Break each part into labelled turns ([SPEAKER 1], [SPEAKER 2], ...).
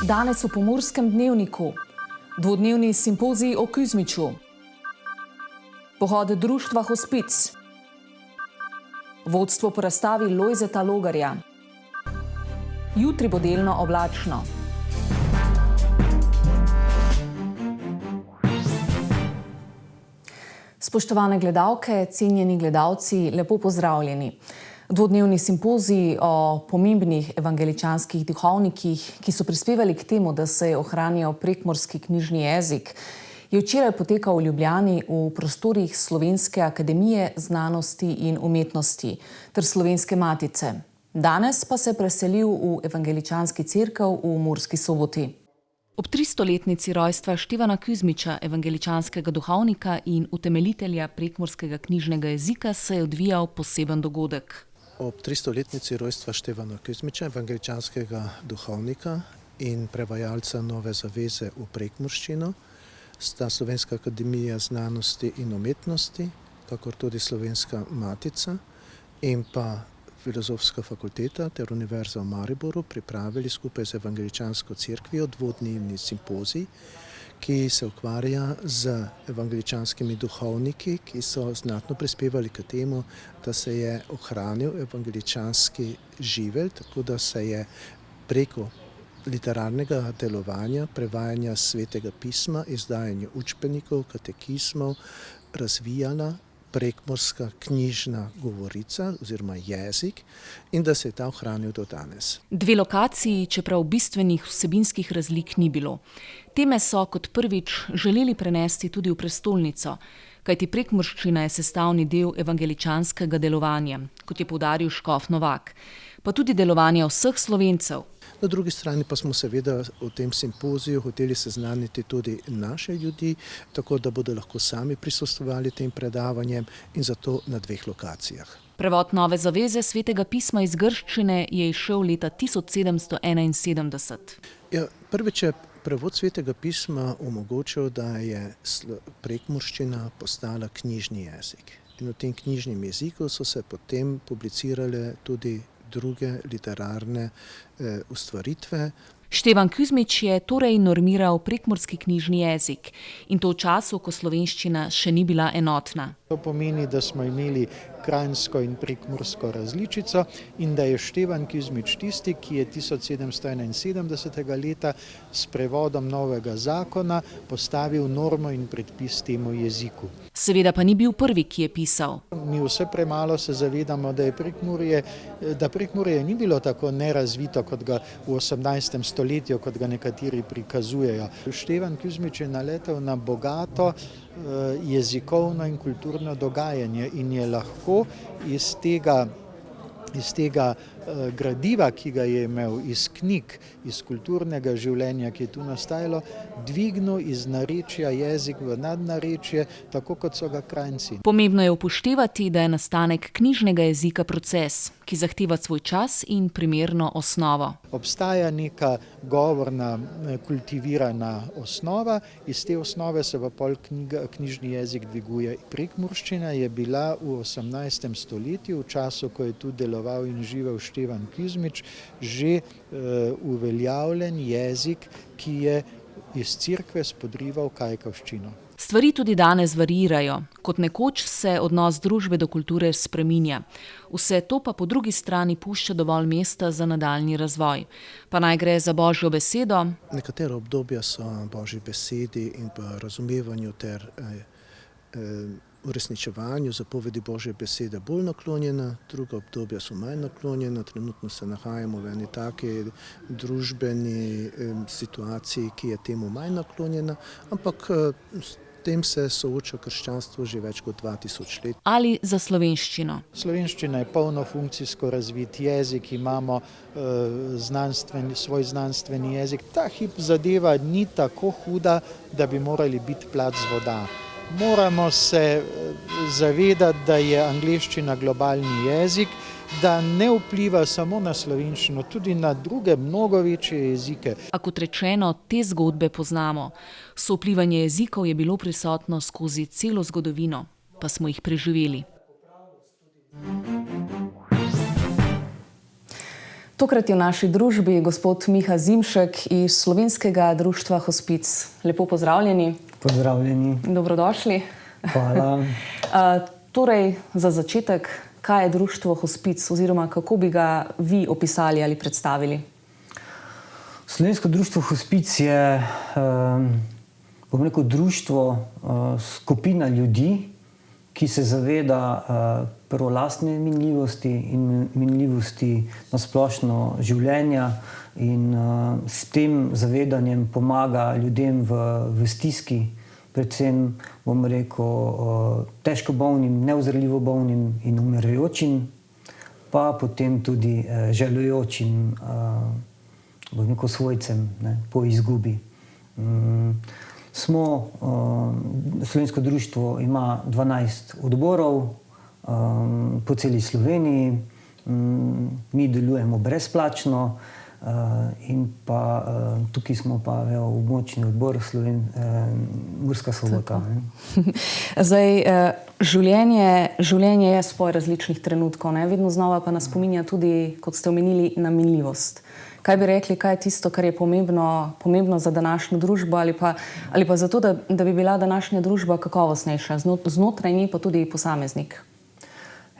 [SPEAKER 1] Danes v Pomurskem dnevniku. Dvodnevni simpozij o Kuzmiču. Pohod društva Hospic. Vodstvo po razstavi Lojzeta Logarja. Jutri bo delno oblačno. Spoštovane gledalke, cenjeni gledalci, lepo pozdravljeni. Dvodnevni simpozij o pomembnih evangeličanskih duhovnikih, ki so prispevali k temu, da se je ohranjal prekmurski knjižni jezik, je včeraj potekal v Ljubljani v prostorih Slovenske akademije znanosti in umetnosti ter Slovenske matice. Danes pa se je preselil v evangeličanski cerkev v Murski Soboti. Ob 300-letnici rojstva Števana Kuzmiča, evangeličanskega duhovnika in utemeljitelja prekmurskega knjižnega jezika, se je odvijal poseben dogodek.
[SPEAKER 2] Ob 300-letnici rojstva Števana Kuzmiča, evangeličanskega duhovnika in prevajalca Nove zaveze v prekmurščino, sta Slovenska akademija znanosti in umetnosti, kakor tudi Slovenska matica in pa Filozofska fakulteta ter Univerza v Mariboru pripravili skupaj z evangeličansko cerkvijo dvodnevni simpozij, ki se ukvarja z evangeličanskimi duhovniki, ki so znatno prispevali k temu, da se je ohranil evangeličanski živelj, tako da se je preko literarnega delovanja, prevajanja svetega pisma, izdajanja učbenikov, katekizmov razvijala prekmurska knjižna govorica oziroma jezik in da se je ta ohranil do danes.
[SPEAKER 1] Dve lokaciji, čeprav bistvenih vsebinskih razlik ni bilo. Teme so kot prvič želeli prenesti tudi v prestolnico, kajti prekmurščina je sestavni del evangeličanskega delovanja, kot je poudaril škof Novak, pa tudi delovanja vseh Slovencev.
[SPEAKER 2] Na drugi strani pa smo seveda v tem simpoziju hoteli seznaniti tudi naše ljudi, tako da bodo lahko sami prisostvovali tem predavanjem in zato na dveh lokacijah.
[SPEAKER 1] Prevod Nove zaveze svetega pisma iz grščine je izšel leta 1771.
[SPEAKER 2] Prvič je prevod svetega pisma omogočil, da je prekmurščina postala knjižni jezik. In v tem knjižnem jeziku so se potem publicirale tudi druge literarne ustvaritve.
[SPEAKER 1] Števan Kuzmič je torej normiral prekmurski knjižni jezik in to v času, ko slovenščina še ni bila enotna.
[SPEAKER 3] To pomeni, da smo imeli kranjsko in prekmursko različico in da je Števan Kuzmič tisti, ki je 1771. leta s prevodom novega zakona postavil normo in predpis temu jeziku.
[SPEAKER 1] Seveda pa ni bil prvi, ki je pisal.
[SPEAKER 3] Mi vse premalo se zavedamo, da Prekmurje ni bilo tako nerazvito kot ga v 18. stoletju, kot ga nekateri prikazujejo. Števan Kuzmič je naletel na bogato jezikovno in kulturno dogajanje in je lahko iz tega gradiva, ki ga je imel iz knjig, iz kulturnega življenja, ki je tu nastajalo, dvignil iz narečja jezik v nadnarečje, tako kot so ga Kranjci.
[SPEAKER 1] Pomembno je upoštevati, da je nastanek knjižnega jezika proces, ki zahteva svoj čas in primerno osnovo.
[SPEAKER 3] Obstaja neka govorna, kultivirana osnova, iz te osnove se pa pol knjižni jezik dviguje. Prekmurščina je bila v 18. stoletju, v času, ko je tu deloval in živel Števan Kuzmič, že uveljavljen jezik, ki je iz cerkve spodrival kajkavščino.
[SPEAKER 1] Stvari tudi danes variirajo. Kot nekoč se odnos družbe do kulture spreminja. Vse to pa po drugi strani pušča dovolj mesta za nadaljnji razvoj. Pa naj gre za Božjo besedo.
[SPEAKER 2] Nekatera obdobja so Božji besedi in pa razumevanju ter uresničevanju zapovedi Božje besede bolj naklonjena, druga obdobja so manj naklonjena. Trenutno se nahajamo v eni taki družbeni situaciji, ki je temu manj naklonjena, ampak s tem se sooča krščanstvo že več kot 2000 let.
[SPEAKER 1] Ali za slovenščino.
[SPEAKER 3] Slovenščina je polnofunkcijsko razvit jezik, imamo svoj znanstveni jezik. Ta hip zadeva ni tako huda, da bi morali biti plac voda. Moramo se zavedati, da je angleščina globalni jezik, da ne vpliva samo na slovenščino, tudi na druge mnogo večje jezike.
[SPEAKER 1] A kot rečeno, te zgodbe poznamo. Sovplivanje jezikov je bilo prisotno skozi celo zgodovino, pa smo jih preživeli. Tokrat je v naši družbi gospod Miha Zimšek iz Slovenskega društva Hospic. Lepo pozdravljeni.
[SPEAKER 4] Pozdravljeni.
[SPEAKER 1] Dobrodošli.
[SPEAKER 4] Hvala.
[SPEAKER 1] Torej, za začetek, kaj je društvo Hospic oziroma kako bi ga vi opisali ali predstavili?
[SPEAKER 4] Slovensko društvo Hospic je, bom rekel, društvo, skupina ljudi, ki se zaveda prvo lastne minljivosti in minljivosti na splošno življenja in s tem zavedanjem pomaga ljudem v stiski, predvsem, bom rekel, težko bolnim, neozdravljivo bolnim in umirajočim, pa potem tudi žalujočim, bom rekel, svojcem, ne, po izgubi. Slovensko društvo ima 12 odborov po celi Sloveniji, mi delujemo brezplačno in pa tukaj smo pa območni odbor Murska Sobota.
[SPEAKER 1] Zdaj, življenje je spoj različnih trenutkov, ne? Vedno znova pa nas spominja tudi, kot ste omenili, na minljivost. Kaj bi rekli, kaj je tisto, kar je pomembno za današnjo družbo ali pa zato, da bi bila današnja družba kakovostnejša, znotraj nje pa tudi posameznik?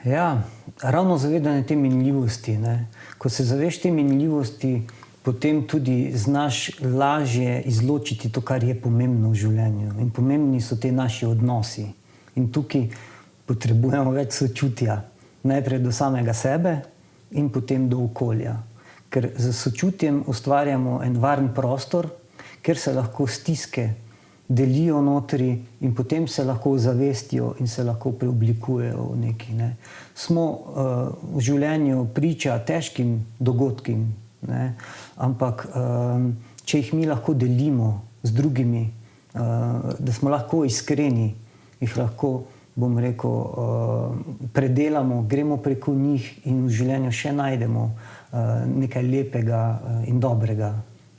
[SPEAKER 4] Ja, ravno zavedanje te minljivosti, ne. Ko se zaveš te minljivosti, potem tudi znaš lažje izločiti to, kar je pomembno v življenju. In pomembni so te naši odnosi. In tukaj potrebujemo več sočutja. Najprej do samega sebe in potem do okolja. Ker z sočutjem ustvarjamo en varen prostor, kjer se lahko stiske delijo notri in potem se lahko ozavestijo in se lahko preoblikujejo v nekaj. Ne. Smo v življenju priča težkim dogodkim, ne. Ampak če jih mi lahko delimo z drugimi, da smo lahko iskreni, jih lahko, bom rekel, predelamo, gremo preko njih in v življenju še najdemo nekaj lepega in dobrega.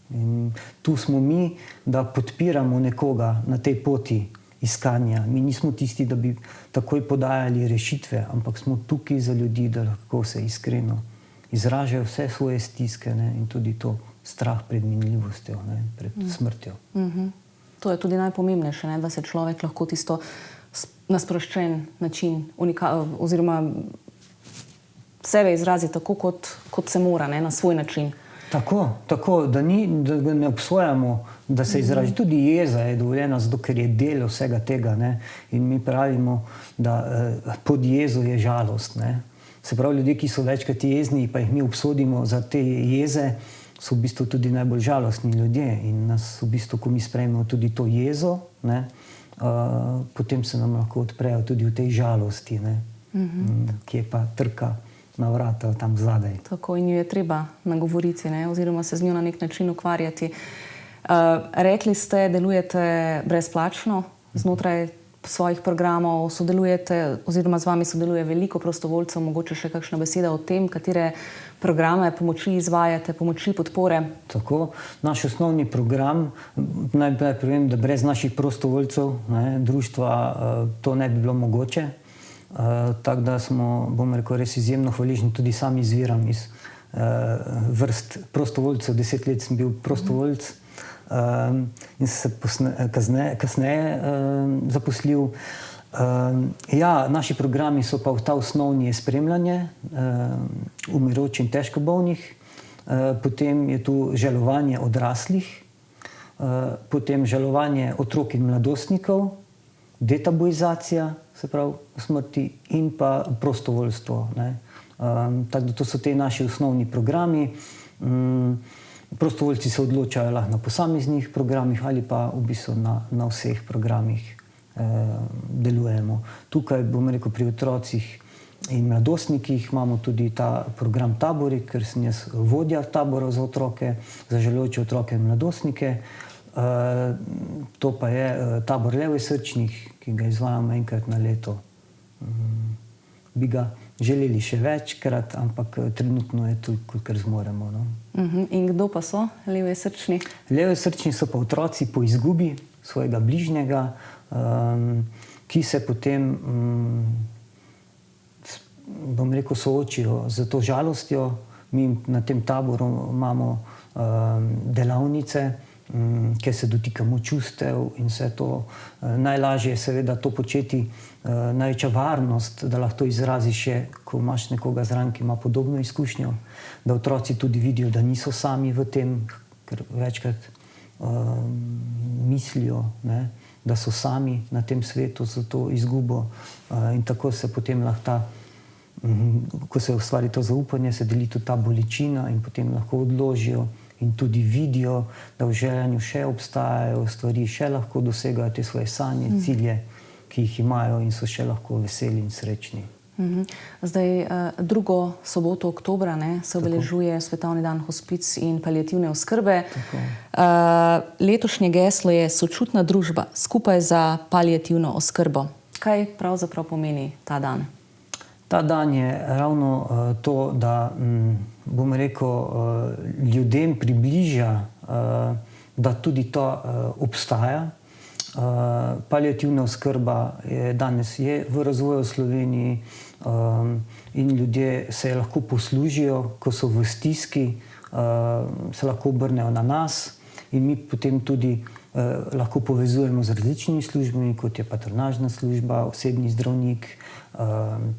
[SPEAKER 4] In tu smo mi, da podpiramo nekoga na tej poti iskanja. Mi nismo tisti, da bi takoj podajali rešitve, ampak smo tukaj za ljudi, da lahko se iskreno izražajo vse svoje stiske, ne, in tudi to strah pred minljivostjo, ne, pred smrtjo.
[SPEAKER 1] To je tudi najpomembnejše, ne, da se človek lahko tisto na sproščen način oziroma sebe izrazi tako, kot se mora, ne, na svoj način.
[SPEAKER 4] Tako, da ne obsojamo, da se izraži. Tudi jeza je dovoljena, zato ker je del vsega tega, ne. In mi pravimo, da pod jezo je žalost, ne. Se pravi, ljudje, ki so večkrat jezni, pa jih mi obsodimo za te jeze, so v bistvu tudi najbolj žalostni ljudje. In nas v bistvu, ko mi sprejmemo tudi to jezo, ne, potem se nam lahko odprejo tudi v tej žalosti, ne, ki je pa trka na vrata tam zadaj.
[SPEAKER 1] Tako, in jo je treba nagovoriti, ne, oziroma se z njo na nek način ukvarjati. Rekli ste, delujete brezplačno znotraj svojih programov, sodelujete oziroma z vami sodeluje veliko prostovoljcev, mogoče še kakšna beseda o tem, katere programe pomoči izvajate, pomoči, podpore?
[SPEAKER 4] Tako, naš osnovni program, najprej povem, da brez naših prostovoljcev, ne, društva, to ne bi bilo mogoče. Tako da smo, bom rekel, res izjemno hvaležni, tudi sam izviram iz vrst prostovoljcev, 10 let sem bil prostovoljc in se kasneje zaposlil. Ja, naši programi so pa ta osnovni je spremljanje umirajočih in težko bolnih, potem je tu žalovanje odraslih, potem žalovanje otrok in mladostnikov, detabuizacija, se pravi smrti, in pa prostovoljstvo, ne. Tako da to so te naši osnovni programi. Prostovoljci se odločajo lahko na posameznih programih ali pa v bistvu na vseh programih delujemo. Tukaj, bom rekel, pri otrocih in mladostnikih imamo tudi ta program Tabori, ker sem jaz vodja taborov za otroke, za žalujoče otroke in mladostnike. To pa je tabor levih srčnih, ki ga izvajamo enkrat na leto. Bi ga želeli še večkrat, ampak trenutno je toliko, kar zmoremo. No.
[SPEAKER 1] In kdo pa so levi srčni?
[SPEAKER 4] Levi srčni so pa otroci po izgubi svojega bližnjega, ki se potem, bom rekel, soočijo z to žalostjo, Mi na tem taboru imamo delavnice, kjer se dotikamo čustev in vse to. Najlažje je seveda to početi, največja varnost, da lahko to izraziš, ko imaš nekoga zraven, ki ima podobno izkušnjo, da otroci tudi vidijo, da niso sami v tem, ker večkrat mislijo, ne, da so sami na tem svetu za to izgubo, in tako se potem lahko ko se ustvari to zaupanje, se deli tudi ta bolečina in potem lahko odložijo in tudi vidijo, da v življenju še obstajajo stvari, še lahko dosegajo te svoje sanje, cilje, ki jih imajo in so še lahko veseli in srečni.
[SPEAKER 1] Zdaj, 2. soboto oktobra se obeležuje Svetovni dan hospic in paliativne oskrbe. Letošnje geslo je Sočutna družba skupaj za paliativno oskrbo. Kaj pravzaprav pomeni ta dan?
[SPEAKER 4] Ta dan je ravno to, da, bom rekel, ljudem približa, da tudi to obstaja. Paliativna oskrba danes je v razvoju v Sloveniji in ljudje se lahko poslužijo, ko so v stiski, se lahko obrnejo na nas in mi potem tudi lahko povezujemo z različnimi službami, kot je patronažna služba, osebni zdravnik,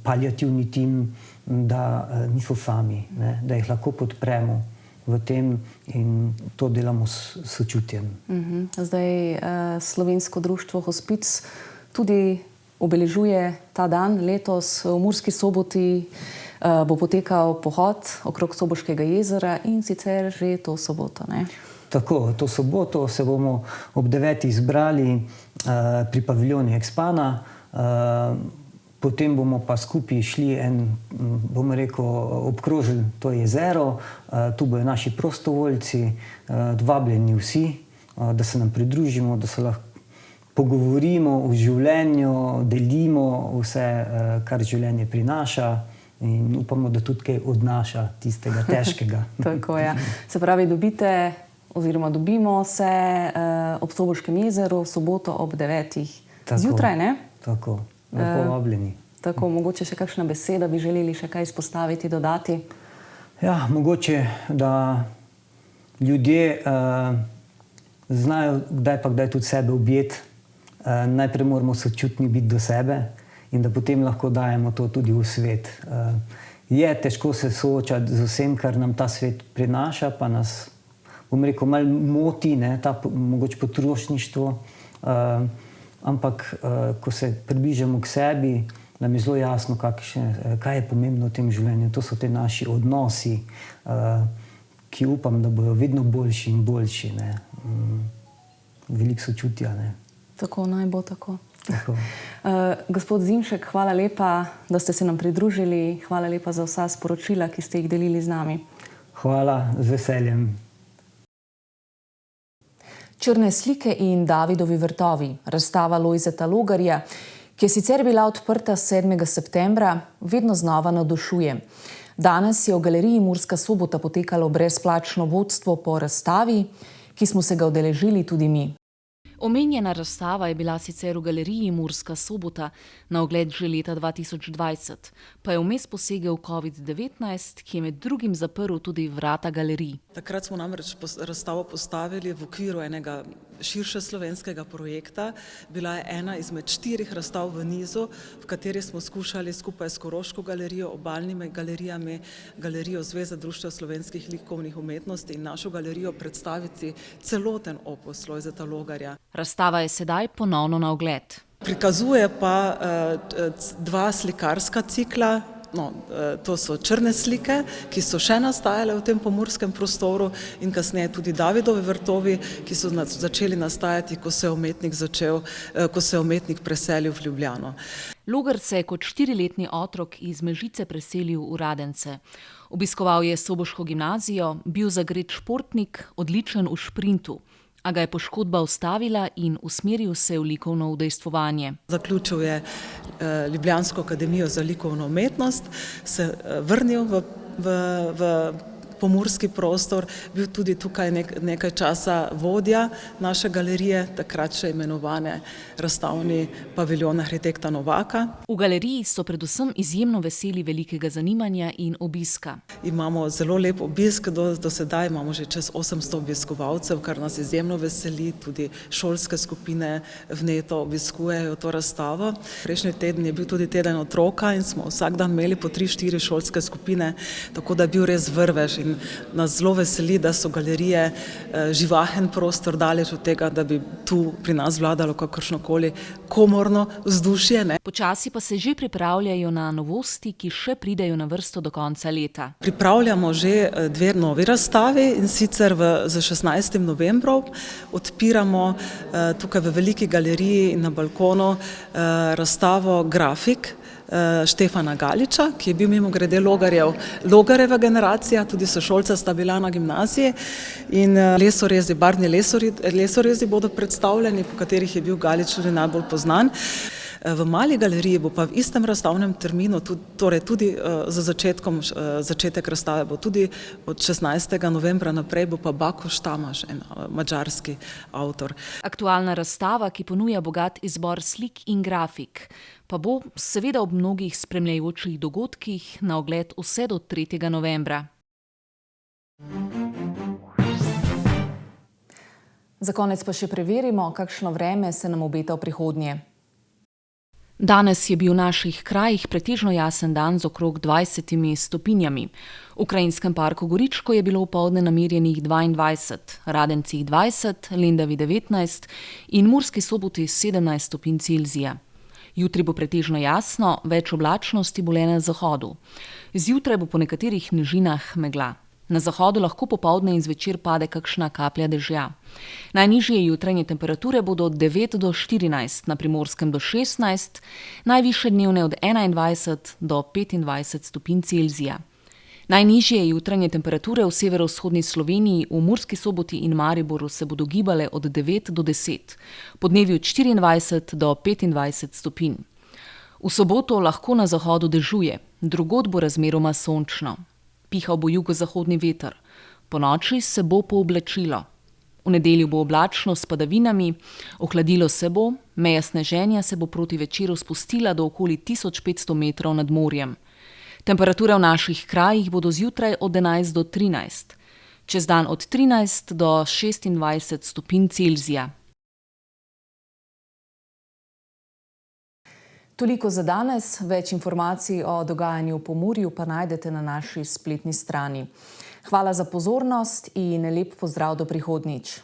[SPEAKER 4] paliativni tim, da niso sami, ne, da jih lahko podpremo v tem in to delamo s sočutjem.
[SPEAKER 1] Zdaj, Slovensko društvo hospic tudi obeležuje ta dan. Letos v Murski Soboti bo potekal pohod okrog Soboškega jezera in sicer že to soboto, ne?
[SPEAKER 4] Tako, to soboto se bomo ob 9. zbrali pri paviljonu Expana, potem bomo pa skupaj šli bomo rekel, obkrožili to jezero, tu bojo naši prostovoljci, vabljeni vsi, da se nam pridružimo, da se lahko pogovorimo o življenju, delimo vse, kar življenje prinaša in upamo, da tudi kaj odnaša tistega težkega.
[SPEAKER 1] Tako, ja. Se pravi, dobimo se ob Soboškem jezeru v soboto ob 9. zjutraj, ne?
[SPEAKER 4] Tako, lepo vabljeni.
[SPEAKER 1] Tako, mogoče še kakšna beseda bi želeli še kaj izpostaviti, dodati?
[SPEAKER 4] Ja, mogoče, da ljudje znajo kdaj tudi sebe objeti. Najprej moramo sočutni biti do sebe in da potem lahko dajemo to tudi v svet. Je težko se soočati z vsem, kar nam ta svet prinaša, pa nas, bom rekel, malo moti, ne, mogoče potrošništvo, ampak ko se približamo k sebi, nam je zelo jasno, kaj je pomembno v tem življenju. To so te naši odnosi, ki upam, da bodo vedno boljši in boljši, ne. Veliko sočutja, ne.
[SPEAKER 1] Tako, naj bo tako. Gospod Zimšek, hvala lepa, da ste se nam pridružili. Hvala lepa za vsa sporočila, ki ste jih delili z nami.
[SPEAKER 4] Hvala, z veseljem.
[SPEAKER 1] Črne slike in Davidovi vrtovi, razstava Lojzeta Logarja, ki je sicer bila odprta 7. septembra, vedno znova navdušuje. Danes je v galeriji Murska Sobota potekalo brezplačno vodstvo po razstavi, ki smo se ga udeležili tudi mi. Omenjena razstava je bila sicer v galeriji Murska Sobota na ogled že leta 2020, pa je vmes posegel COVID-19, ki je med drugim zaprl tudi vrata galerij.
[SPEAKER 5] Takrat smo namreč razstavo postavili v okviru enega širše slovenskega projekta. Bila je ena izmed 4 razstav v nizu, v kateri smo skušali skupaj s Koroško galerijo, obalnimi galerijami, galerijo Zveze društev slovenskih likovnih umetnosti in našo galerijo predstaviti celoten opus Lojzeta Logarja.
[SPEAKER 1] Razstava je sedaj ponovno na ogled.
[SPEAKER 5] Prikazuje pa 2 slikarska cikla. To so črne slike, ki so še nastajale v tem pomurskem prostoru in kasneje tudi Davidovi vrtovi, ki so začeli nastajati, ko se je umetnik preselil v Ljubljano.
[SPEAKER 1] Logar se je kot 4-letni otrok iz Mežice preselil v Radence. Obiskoval je soboško gimnazijo, bil zagret športnik, odličen v šprintu. A ga je poškodba ustavila in usmeril se v likovno udejstvovanje.
[SPEAKER 5] Zaključil je Ljubljansko akademijo za likovno umetnost, se vrnil v pomurski prostor, bil tudi tukaj nekaj časa vodja naše galerije, takrat še imenovane razstavni paviljon arhitekta Novaka.
[SPEAKER 1] V galeriji so predvsem izjemno veseli velikega zanimanja in obiska.
[SPEAKER 5] Imamo zelo lep obisk, do sedaj imamo že čez 800 obiskovalcev, kar nas izjemno veseli, tudi šolske skupine vneto obiskujejo to razstavo. Prejšnji teden je bil tudi teden otroka in smo vsak dan imeli po 3-4 šolske skupine, tako da je bil res vrvež in nas zelo veseli, da so galerije živahen prostor daleč od tega, da bi tu pri nas vladalo kakršnokoli komorno vzdušje.
[SPEAKER 1] Počasi pa se že pripravljajo na novosti, ki še pridejo na vrsto do konca leta.
[SPEAKER 5] Pripravljamo že 2 novi razstavi in sicer z 16. novembrom odpiramo tukaj v veliki galeriji na balkonu razstavo grafik Štefana Galiča, ki je bil mimogrede Logarjeva generacija, tudi sošolca sta bila na gimnaziji, in lesorezi, barvni lesorezi bodo predstavljeni, po katerih je bil Galič tudi najbolj poznan. V mali galeriji bo pa v istem razstavnem terminu, torej tudi za začetek razstave bo tudi od 16. novembra naprej, bo pa Bakoš Tamaž, en madžarski avtor.
[SPEAKER 1] Aktualna razstava, ki ponuja bogat izbor slik in grafik, pa bo seveda ob mnogih spremljajočih dogodkih na ogled vse do 3. novembra. Za konec pa še preverimo, kakšno vreme se nam obeta v prihodnje. Danes je bil v naših krajih pretežno jasen dan z okrog 20 stopinjami. V Krajinskem parku Goričko je bilo opoldne namerjenih 22, Radencih 20, Lendavi 19 in Murski Soboti 17 stopinj Celzija. Jutri bo pretežno jasno, več oblačnosti bo le na zahodu. Zjutraj bo po nekaterih nižinah megla. Na zahodu lahko popoldne in zvečer pade kakšna kaplja dežja. Najnižje jutranje temperature bodo od 9 do 14, na Primorskem do 16, najvišje dnevne od 21 do 25 stopinj Celzija. Najnižje jutranje temperature v severovzhodni Sloveniji, v Murski Soboti in Mariboru se bodo gibale od 9 do 10, podnevi od 24 do 25 stopinj. V soboto lahko na zahodu dežuje, drugod bo razmeroma sončno. Pihal bo jugozahodni veter. Ponoči se bo pooblačilo. V nedeljo bo oblačno s padavinami, ohladilo se bo, meja sneženja se bo proti večeru spustila do okoli 1500 metrov nad morjem. Temperature v naših krajih bodo zjutraj od 11 do 13, čez dan od 13 do 26 stopinj Celzija. Toliko za danes. Več informacij o dogajanju v Pomurju pa najdete na naši spletni strani. Hvala za pozornost in lep pozdrav do prihodnjič.